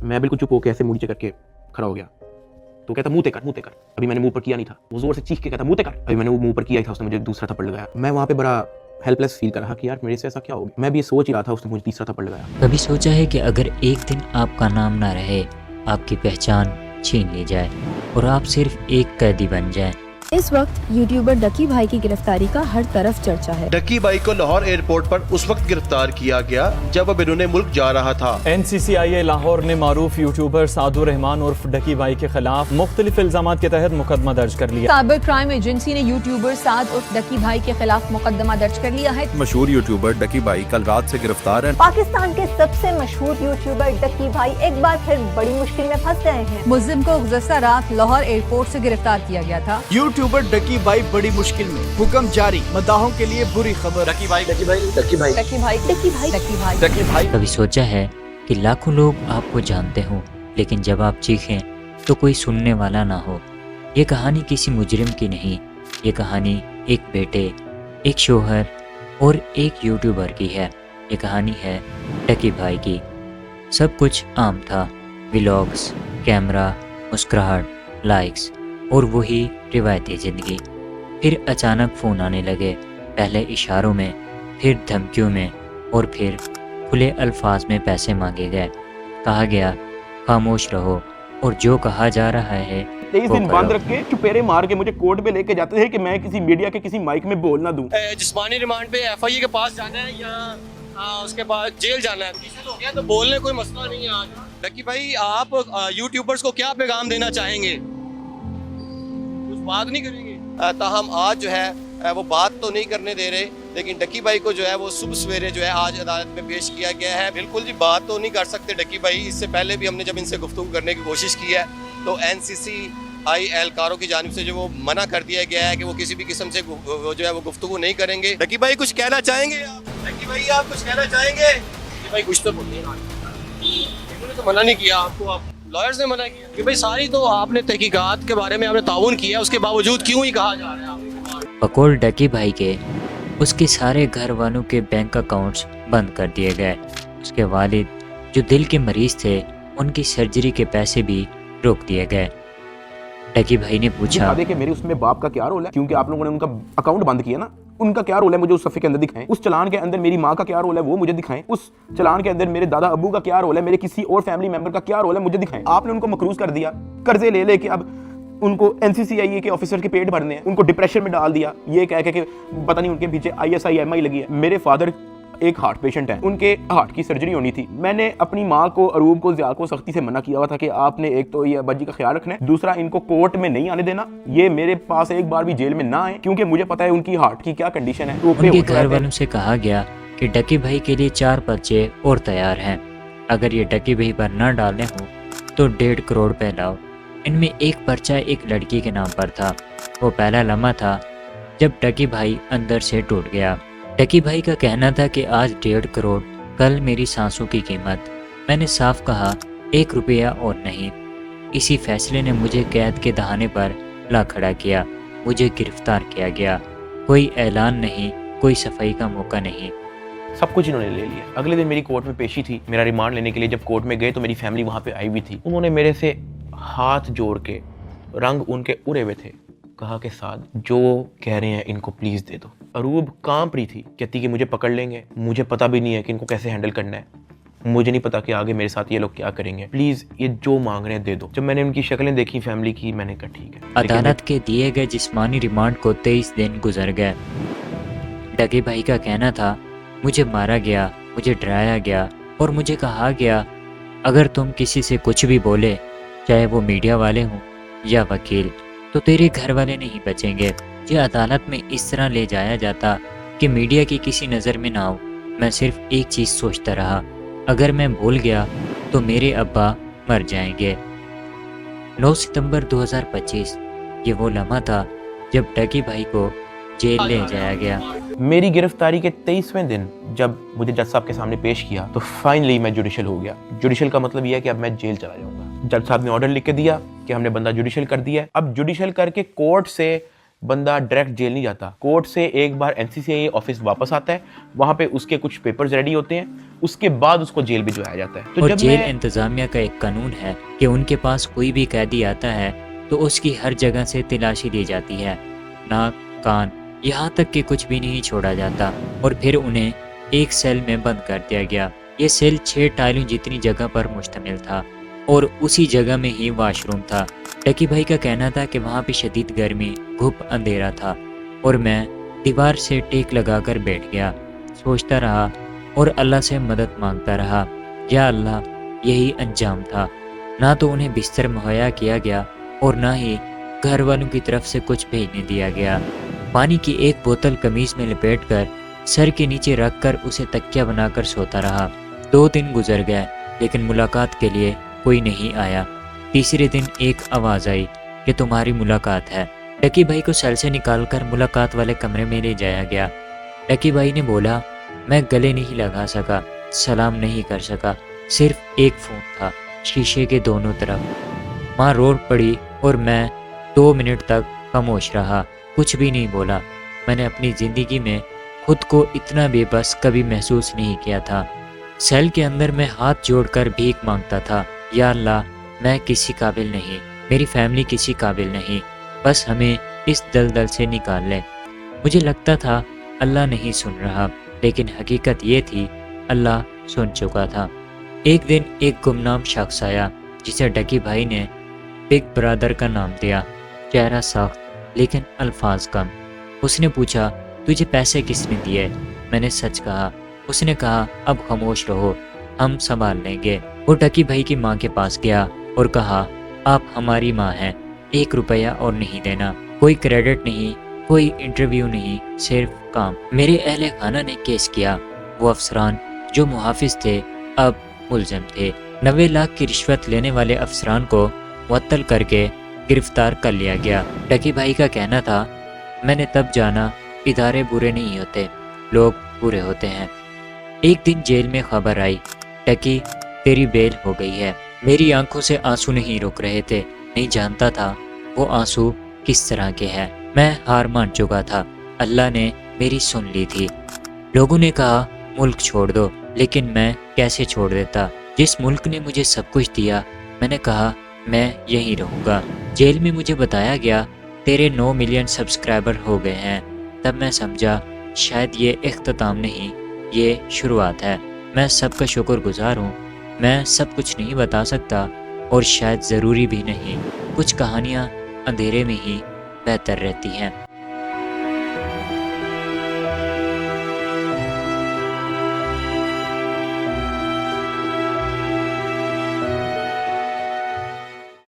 मैं बिल्कुल चुप होकर ऐसे मुंह नीचे करके खड़ा हो गया। तो कहता मुंह ते कर, मुंह ते कर। अभी मैंने मुंह पर किया नहीं था, वो जोर से चीख के कहता मुंह ते कर। अभी मैंने वो मुंह पर किया ही था, उसने मुझे दूसरा थप्पड़ लगाया। मैं वहाँ पे बड़ा हेल्पलेस फील कर रहा कि यार मेरे से ऐसा क्या हो गया। मैं भी ये सोच ही रहा था, उसने मुझे तीसरा थप्पड़ लगाया। कभी सोचा है कि अगर एक दिन आपका नाम ना रहे, आपकी पहचान छीन ली जाए और आप सिर्फ एक कैदी बन जाएं? इस वक्त यूट्यूबर डकी भाई की गिरफ्तारी का हर तरफ चर्चा है। डकी भाई को लाहौर एयरपोर्ट पर उस वक्त गिरफ्तार किया गया जब अब इन्होंने मुल्क जा रहा था। NCCIA लाहौर ने मारूफ यूट्यूबर सादुर रहमान उर्फ डकी भाई के खिलाफ मुख्तलिफ इल्जामात के तहत मुकदमा दर्ज कर लिया। साइबर क्राइम एजेंसी ने यूट्यूबर साद उर्फ डकी भाई के खिलाफ मुकदमा दर्ज कर लिया है। मशहूर यूट्यूबर डकी भाई कल रात से गिरफ्तार है। पाकिस्तान के सबसे मशहूर यूट्यूबर डकी भाई एक बार फिर बड़ी मुश्किल में फंस गए हैं। मुल्जिम को गुज़श्ता रात लाहौर एयरपोर्ट से गिरफ्तार किया गया था। यूट्यूबर डकी भाई बड़ी मुश्किल में, हुक्म जारी, मदाहों के लिए बुरी खबर। डकी भाई, डकी भाई, डकी भाई, डकी भाई, डकी भाई, डकी भाई, डकी भाई। कभी सोचा है कि लाखों लोग आपको जानते हों, लेकिन जब आप चीखें तो कोई सुनने वाला ना हो? ये कहानी किसी मुजरिम की नहीं, ये कहानी एक बेटे, एक शोहर और एक यूट्यूबर की है। ये कहानी है डकी भाई की। सब कुछ आम था, व्लॉग्स, कैमरा, मुस्कुराहट, लाइक्स और वही रिवायती ज़िंदगी। फिर अचानक फ़ोन आने लगे, पहले इशारों में, फिर धमकियों में और फिर खुले अल्फाज में पैसे मांगे गए। कहा गया खामोश रहो और जो कहा जा रहा है 23 दिन बंद रख के चुपेरे मार के मुझे कोर्ट में लेके जाते थे कि मैं किसी मीडिया के किसी माइक में बोल ना दूं। जिस्मानी रिमांड पे FIA के पास जाना है या उसके बाद जेल जाना है, किसी तो क्या, तो बोलने कोई मसला नहीं है। आज डकी भाई आप यूट्यूबर्स को क्या पैगाम देना चाहेंगे? कुछ बात नहीं करेंगे? ताहम आज जो है वो बात तो नहीं करने दे रहे, लेकिन डकी भाई को जो है वो सुबह सवेरे जो है आज अदालत में पेश किया गया है। बिल्कुल जी बात तो नहीं कर सकते डकी भाई। इससे पहले भी हमने जब इनसे गुफ्तगू करने की कोशिश की है तो NCCI एहलकारों की जानिब से जो वो मना कर दिया गया है कि वो किसी भी किस्म से वो जो है वो गुफ्तगू नहीं करेंगे। डकी भाई कुछ कहना चाहेंगे आप? डकी भाई आप कुछ कहना चाहेंगे? डकी भाई कुछ तो बोलिए ना। इन्होंने तो मना नहीं किया आपको, आप लॉयर्स ने मना किया कि भाई सारी तो आपने तहकीकात के बारे में आपने ताउन किया, उसके बावजूद क्यों ही कहा जा रहा है? बकौल डकी भाई के उसके सारे घर वालों के बैंक अकाउंट्स बंद कर दिए गए। उसके वालिद जो दिल के मरीज थे, उनकी सर्जरी के पैसे भी रोक दिए गए। डकी भाई ने पूछा कि मेरे उसमें बाप का क्या रोल है, क्योंकि आप लोगों ने उनका अकाउंट बंद किया ना, उनका क्या रोल है मुझे उस सफ़े के अंदर दिखाएं। उस चलान के अंदर मेरी माँ का क्या रोल है वो मुझे दिखाएं। उस चलान के अंदर मेरे दादा अब्बू का क्या रोल है, मेरे किसी और फैमिली मेंबर का क्या रोल है मुझे दिखाएं। आपने उनको मकरूज कर दिया, कर्जे ले लेके अब उनको NCCIA के ऑफिसर के पेट भरने हैं, उनको डिप्रेशन में डाल दिया, ये कह के कि पता नहीं उनके पीछे ISI MI लगी है। मेरे फादर एक हार्ट पेशेंट है, उनके हार्ट की सर्जरी होनी थी। मैंने अपनी माँ को, अरूब को, ज़िया को सख्ती से मना किया हुआ था कि आपने एक तो ये अब्बा जी का ख्याल रखना है, दूसरा इनको कोर्ट में नहीं आने देना, ये मेरे पास एक बार भी जेल में ना आए, क्योंकि मुझे पता है उनकी हार्ट की क्या कंडीशन है। उनके घर वालों से कहा गया कि डकी भाई के लिए 4 पर्चे और तैयार हैं। अगर ये डकी भाई पर न डालने हो तो 1.5 करोड़ पे लाओ। इनमें एक पर्चा एक लड़की के नाम पर था। वो पहला लम्हा था जब डकी भाई अंदर से टूट गया। डकी भाई का कहना था कि आज 1.5 करोड़, कल मेरी सांसों की कीमत। मैंने साफ कहा 1 रुपया और नहीं। इसी फैसले ने मुझे कैद के दहाने पर ला खड़ा किया। मुझे गिरफ्तार किया गया। कोई ऐलान नहीं, कोई सफाई का मौका नहीं, सब कुछ इन्होंने ले लिया। अगले दिन मेरी कोर्ट में पेशी थी, मेरा रिमांड लेने के लिए जब कोर्ट में गए तो मेरी फैमिली वहाँ पे आई हुई थी। उन्होंने मेरे से हाथ जोड़ के, रंग उनके उड़े हुए थे, कहा कि साद जो कह रहे हैं इनको प्लीज़ दे दो। अरूब कांप रही थी, कहती कि मुझे पकड़ लेंगे, मुझे पता भी नहीं है कि इनको कैसे हैंडल करना है, मुझे नहीं पता कि आगे मेरे साथ ये लोग क्या करेंगे, प्लीज़ ये जो मांग रहे हैं दे दो। जब मैंने उनकी शक्लें देखी फैमिली की, मैंने कहा ठीक है। अदालत के दिए गए जिस्मानी रिमांड को 23 दिन गुजर गए। डकी भाई का कहना था मुझे मारा गया, मुझे डराया गया और मुझे कहा गया अगर तुम किसी से कुछ भी बोले, चाहे वो मीडिया वाले हों या वकील, तो तेरे घर वाले नहीं बचेंगे। ये अदालत में इस तरह ले जाया जाता कि मीडिया की किसी नज़र में ना हो। मैं सिर्फ एक चीज़ सोचता रहा, अगर मैं भूल गया तो मेरे अब्बा मर जाएंगे। 9 सितंबर 2025 ये वो लम्हा था जब डकी भाई को जेल ले जाया गया। मेरी गिरफ्तारी के 23वें दिन जब मुझे जज साहब के सामने पेश किया तो फाइनली मैं जुडिशल हो गया। जुडिशल का मतलब यह है कि अब मैं जेल चला जाऊंगा। जज साहब ने ऑर्डर लिख के दिया कि हमने बंदा जुडिशल कर दिया है। अब जुडिशल करके कोर्ट से बंदा डायरेक्ट जेल नहीं जाता, कोर्ट से एक बार NCCI ऑफिस वापस आता है, वहाँ पे उसके कुछ पेपर्स रेडी होते हैं, उसके बाद उसको जेल भिजवाया जाता है। तो और जब जेल मैं इंतज़ामिया का एक कानून है कि उनके पास कोई भी कैदी आता है तो उसकी हर जगह से तलाशी ली जाती है, नाक, कान, यहाँ तक कि कुछ भी नहीं छोड़ा जाता। और फिर उन्हें एक सेल में बंद कर दिया गया। ये सेल 6 टाइलों जितनी जगह पर मुश्तमिल था और उसी जगह में ही वॉशरूम था। डकी भाई का कहना था कि वहाँ पे शदीद गर्मी, घुप अंधेरा था और मैं दीवार से टेक लगाकर बैठ गया, सोचता रहा और अल्लाह से मदद मांगता रहा। या अल्लाह, यही अंजाम था। ना तो उन्हें बिस्तर मुहैया किया गया और ना ही घर वालों की तरफ से कुछ भेजने दिया गया। पानी की एक बोतल कमीज में लपेटकर सर के नीचे रखकर उसे तकिया बनाकर सोता रहा। 2 दिन गुजर गए लेकिन मुलाकात के लिए कोई नहीं आया। तीसरे दिन एक आवाज़ आई कि तुम्हारी मुलाकात है। डकी भाई को सेल से निकालकर मुलाकात वाले कमरे में ले जाया गया। डकी भाई ने बोला, मैं गले नहीं लगा सका, सलाम नहीं कर सका, सिर्फ एक फ़ोन था शीशे के दोनों तरफ। माँ रो पड़ी और मैं 2 मिनट तक खामोश रहा, कुछ भी नहीं बोला। मैंने अपनी ज़िंदगी में खुद को इतना बेबस कभी महसूस नहीं किया था। सेल के अंदर मैं हाथ जोड़कर भीख मांगता था, या अल्लाह, मैं किसी काबिल नहीं, मेरी फैमिली किसी काबिल नहीं, बस हमें इस दलदल से निकाल ले। मुझे लगता था अल्लाह नहीं सुन रहा, लेकिन हकीकत ये थी अल्लाह सुन चुका था। एक दिन एक गुमनाम शख्स आया जिसे डकी भाई ने बिग ब्रदर का नाम दिया। चेहरा सख्त लेकिन अल्फाज कम। उसने पूछा, तुझे पैसे किसने दिए? मैंने सच कहा। उसने कहा, अब खामोश रहो, हम संभाल लेंगे। वो डकी भाई की माँ के पास गया और कहा, आप हमारी माँ हैं, 1 रुपया और नहीं देना, कोई क्रेडिट नहीं, कोई इंटरव्यू नहीं, सिर्फ काम। मेरे अहले खाना ने केस किया। वो अफसरान जो मुहाफिज थे अब मुलजम थे। 90 लाख की रिश्वत लेने वाले अफसरान को मुअत्तल करके गिरफ्तार कर लिया गया। डकी भाई का कहना था, मैंने तब जाना इदारे बुरे नहीं होते, लोग बुरे होते हैं। एक दिन जेल में खबर आई, डकी तेरी बेल हो गई है। मेरी आंखों से आंसू नहीं रुक रहे थे, नहीं जानता था वो आंसू किस तरह के हैं। मैं हार मान चुका था, अल्लाह ने मेरी सुन ली थी। लोगों ने कहा मुल्क छोड़ दो, लेकिन मैं कैसे छोड़ देता जिस मुल्क ने मुझे सब कुछ दिया। मैंने कहा मैं यहीं रहूँगा। जेल में मुझे बताया गया तेरे 9 मिलियन सब्सक्राइबर हो गए हैं। तब मैं समझा शायद ये इख्तिताम नहीं, ये शुरुआत है। मैं सबका शुक्रगुजार हूँ। मैं सब कुछ नहीं बता सकता और शायद ज़रूरी भी नहीं। कुछ कहानियाँ अंधेरे में ही बेहतर रहती हैं।